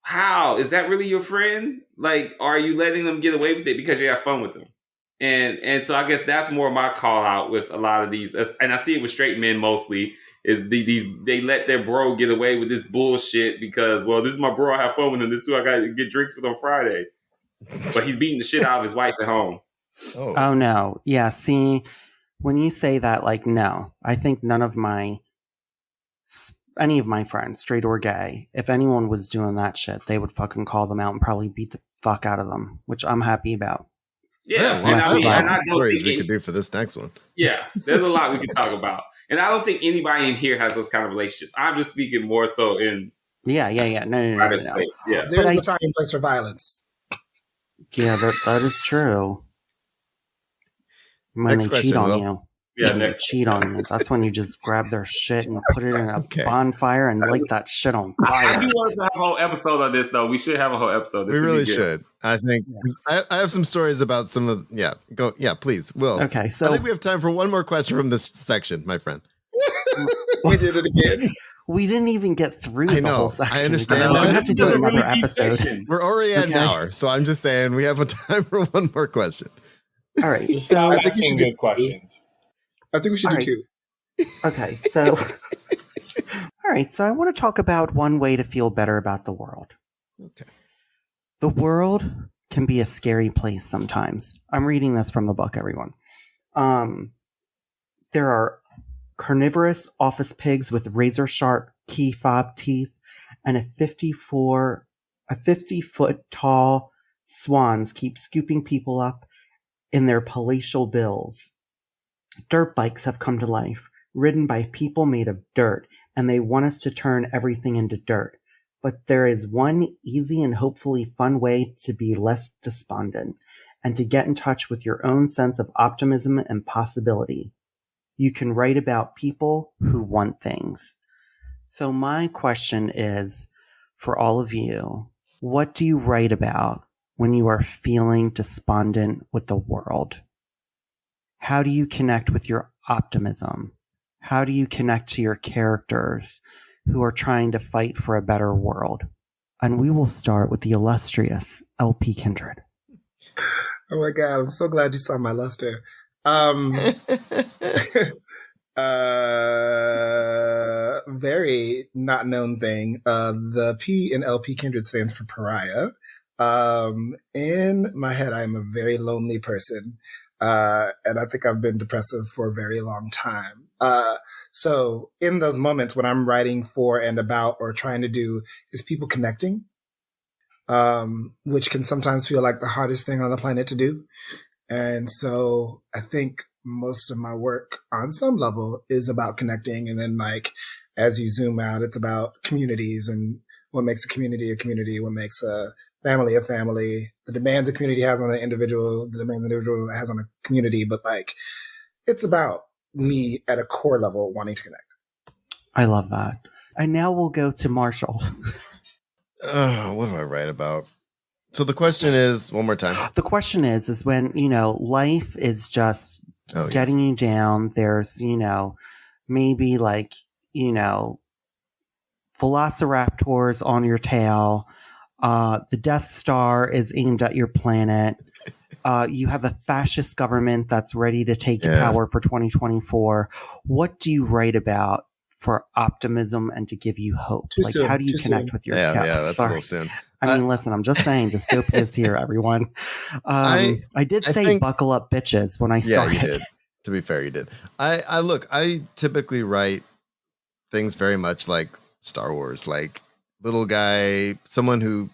How? Is that really your friend? Like, are you letting them get away with it because you have fun with them? And so I guess that's more my call out with a lot of these, and I see it with straight men mostly, is they let their bro get away with this bullshit because, well, this is my bro, I have fun with him, this is who I got to get drinks with on Friday. But he's beating the shit out of his wife at home. Oh no. Yeah, see, when you say that, like, no. I think any of my friends, straight or gay, if anyone was doing that shit, they would fucking call them out and probably beat the fuck out of them, which I'm happy about. Yeah, well, I lots of stories we could do for this next one. Yeah, there's a lot we can talk about. And I don't think anybody in here has those kind of relationships. I'm just speaking more so in No. space. Yeah, there's a time and place for violence. Yeah, that is true. When next they cheat on Will. you. Yeah, when they cheat on you. That's when you just grab their shit and put it in a bonfire and light that shit on fire. I do want to have a whole episode on this, though. We should have a whole episode. We really should. I think I have some stories about some of. Yeah, go. Yeah, please, Will. Okay, so I think we have time for one more question from this section, my friend. We did it again. We didn't even get through the whole section. I understand that. that. We have to do another episode. We're already at an hour, so I'm just saying we have time for one more question. All right. Just stop asking good questions. I think we should do two. Okay, so all right, so I want to talk about one way to feel better about the world. Okay. The world can be a scary place sometimes. I'm reading this from the book, everyone. There are carnivorous office pigs with razor-sharp key fob teeth, and 50-foot tall swans keep scooping people up in their palatial bills. Dirt bikes have come to life, ridden by people made of dirt, and they want us to turn everything into dirt. But there is one easy and hopefully fun way to be less despondent, and to get in touch with your own sense of optimism and possibility. You can write about people who want things. So my question is, for all of you, what do you write about when you are feeling despondent with the world? How do you connect with your optimism? How do you connect to your characters who are trying to fight for a better world? And we will start with the illustrious LP Kindred. Oh my God, I'm so glad you saw my luster. Very not known thing. The P in LP Kindred stands for pariah. In my head, I am a very lonely person. And I think I've been depressive for a very long time. So in those moments when I'm writing for and about or trying to do is people connecting, which can sometimes feel like the hardest thing on the planet to do. And so I think most of my work on some level is about connecting. And then like, as you zoom out, it's about communities and what makes a community, what makes a family, the demands a community has on an individual, the demands an individual has on a community. But like, it's about me at a core level wanting to connect. I love that. And now we'll go to Marshall. What do I write about? So the question is, one more time. The question is when, life is just getting you down. There's, maybe like, velociraptors on your tail. The Death Star is aimed at your planet. You have a fascist government that's ready to take power for 2024. What do you write about for optimism and to give you hope? How do you connect with your cat? Yeah, that's a little soon. I mean, listen, I'm just saying dystopia is here, everyone. I did say buckle up, bitches, when I started. Yeah, you did. To be fair, you did. I typically write things very much like Star Wars, like little guy, someone who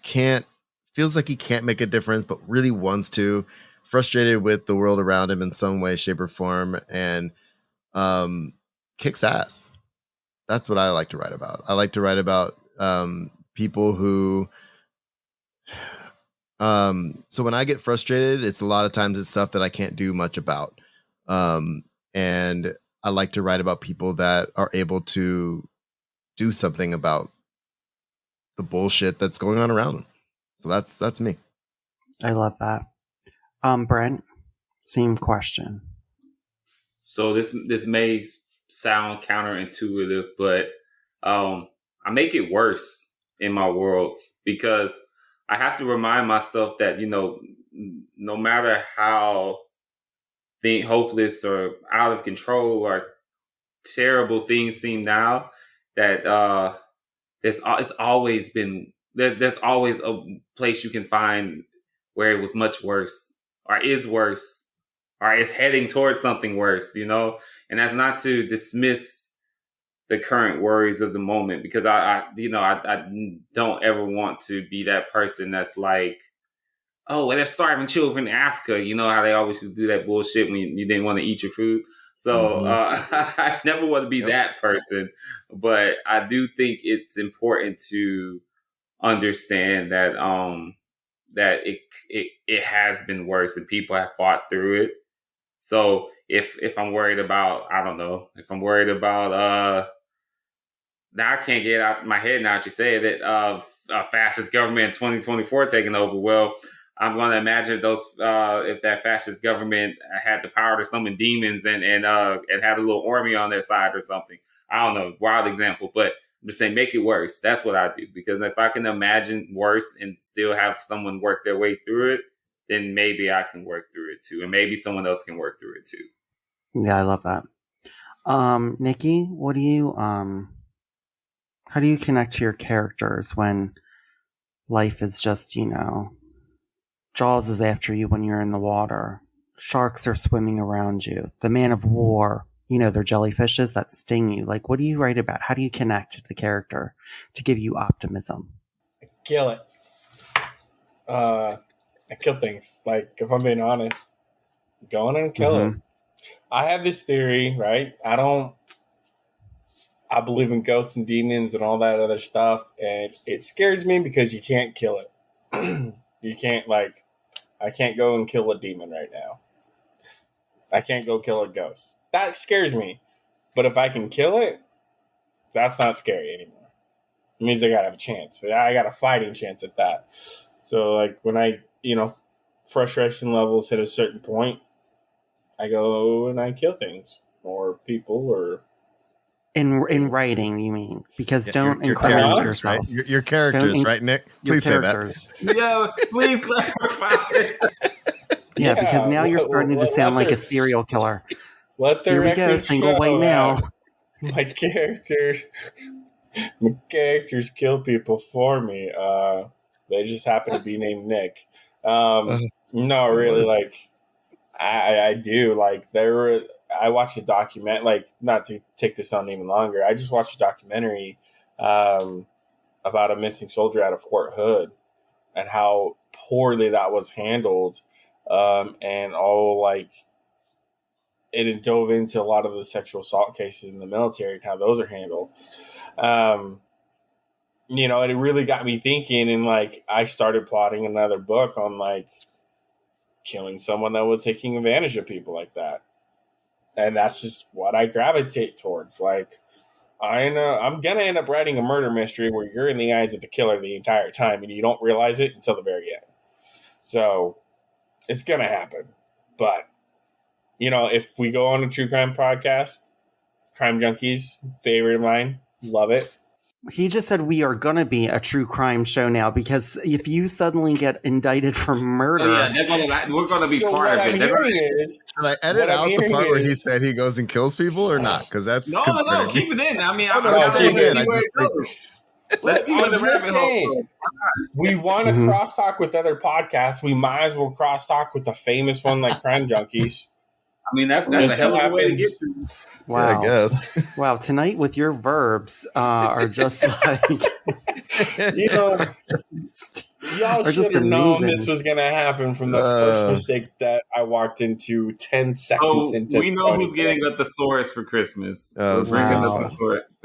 feels like he can't make a difference, but really wants to, frustrated with the world around him in some way, shape, or form, and kicks ass. That's what I like to write about. I like to write about people who so when I get frustrated, it's a lot of times it's stuff that I can't do much about. And I like to write about people that are able to do something about the bullshit that's going on around them. So that's me. I love that. Brent, same question. So this may sound counterintuitive, but I make it worse in my worlds because I have to remind myself that, no matter how hopeless or out of control or terrible things seem now, that it's always been there's always a place you can find where it was much worse or is worse or is heading towards something worse, and that's not to dismiss the current worries of the moment, because I don't ever want to be that person that's like, oh, well, there's starving children in Africa. You know how they always just do that bullshit when you didn't want to eat your food. So I never want to be that person, but I do think it's important to understand that that it has been worse and people have fought through it. So if I'm worried about, I don't know, if I'm worried about now I can't get out my head now that you say that fascist government in 2024 taking over. Well, I'm going to imagine if that fascist government had the power to summon demons and had a little army on their side or something. I don't know, wild example, but I'm just saying make it worse. That's what I do, because if I can imagine worse and still have someone work their way through it, then maybe I can work through it too, and maybe someone else can work through it too. Yeah, I love that. Nikki, what do you how do you connect to your characters when life is just, Jaws is after you when you're in the water. Sharks are swimming around you. The man of war, they're jellyfishes that sting you. Like, what do you write about? How do you connect to the character to give you optimism? I kill it. I kill things. Like, if I'm being honest, go in and kill it. I have this theory, right? I believe in ghosts and demons and all that other stuff, and it scares me because you can't kill it. You can't, I can't go and kill a demon right now. I can't go kill a ghost. That scares me. But if I can kill it, that's not scary anymore. It means I gotta have a chance. I got a fighting chance at that. So, when I, frustration levels hit a certain point, I go and I kill things or people or... In writing, you mean? Because don't your incriminate characters, yourself. right? Your characters, right, Nick? Please say that. Yeah, please clarify. Yeah, because now you're starting to sound like a serial killer. Let the Here we go, single white male. My characters kill people for me. They just happen to be named Nick. No, really, like I do. Like I watched a document. Like, not to take this on even longer, I just watched a documentary about a missing soldier out of Fort Hood and how poorly that was handled, and all like it dove into a lot of the sexual assault cases in the military and how those are handled. You know, it really got me thinking, and like I started plotting another book on like killing someone that was taking advantage of people like that. And that's just what I gravitate towards. Like, I'm going to end up writing a murder mystery where you're in the eyes of the killer the entire time and you don't realize it until the very end. So it's going to happen. But, you know, if we go on a true crime podcast, Crime Junkies, favorite of mine, love it. He just said we are going to be a true crime show now, because if you suddenly get indicted for murder... Oh, yeah, we're going to be So part what of I'm it. hearing is, Should I edit What I'm out the part hearing where he is- said he goes and kills people or not? Because that's No, keep it in. I mean, Oh, no, I it's want to staying see in. I where just it goes. Let's see where I'm the just rabbit hole saying, goes. we want to Mhm. crosstalk with other podcasts. We might as well crosstalk with the famous one like Crime Junkies. I mean, that's Just a hell of a way to get happens- to. Wow. Yeah, I guess. Wow, tonight with your verbs are just like... You know, y'all Are should just have known amazing. this was going to happen from the first mistake that I walked into 10 seconds So into we know who's ponytail. getting a thesaurus for Christmas. Oh, We're bringing wow. a thesaurus.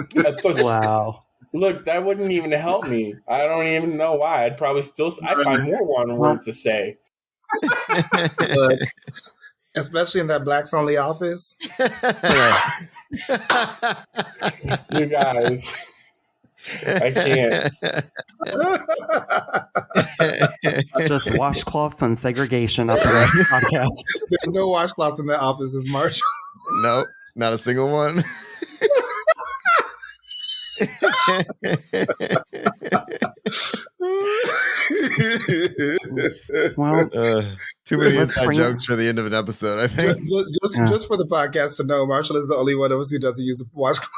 Wow. Look, that wouldn't even help me. I don't even know why. I'd probably I'd find more words to say. Look, especially in that blacks only office. You guys, I can't. It's just washcloths and segregation up in this podcast. There's no washcloths in that office, as Marshall. Nope, not a single one. Well, Too many Let's inside bring- jokes for the end of an episode, I think. Just for the podcast to know, Marshall is the only one of us who doesn't use a washcloth.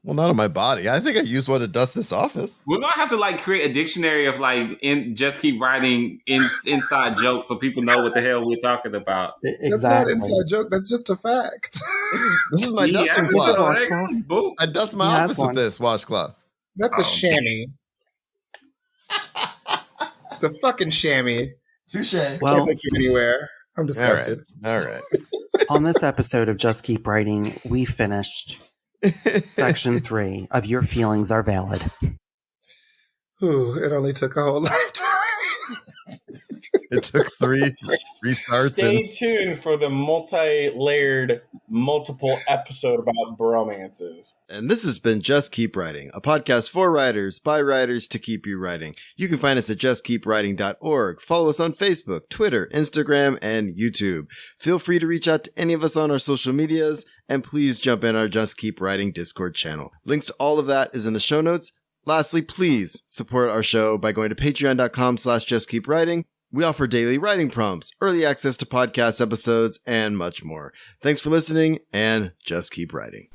Well, not on my body. I think I used one to dust this office. We're gonna have to like create a dictionary of like just keep writing inside jokes so people know what the hell we're talking about. That's not exactly. an inside joke. That's just a fact. This is my Yeah, dusting that's cloth. all Washcloth. right. Boop. I dust my Yeah, office that's with one. this washcloth. That's a chamois. It's a fucking chamois. Touche. Well, Can't take you anywhere. I'm disgusted. All right. on this episode of Just Keep Writing, we finished section 3 of Your Feelings Are Valid. Ooh, it only took a whole lifetime. It took 3 restarts. Stay tuned for the multi-layered, multiple episode about bromances. And this has been Just Keep Writing, a podcast for writers, by writers, to keep you writing. You can find us at justkeepwriting.org. Follow us on Facebook, Twitter, Instagram, and YouTube. Feel free to reach out to any of us on our social medias, and please jump in our Just Keep Writing Discord channel. Links to all of that is in the show notes. Lastly, please support our show by going to patreon.com/justkeepwriting. We offer daily writing prompts, early access to podcast episodes, and much more. Thanks for listening, and just keep writing.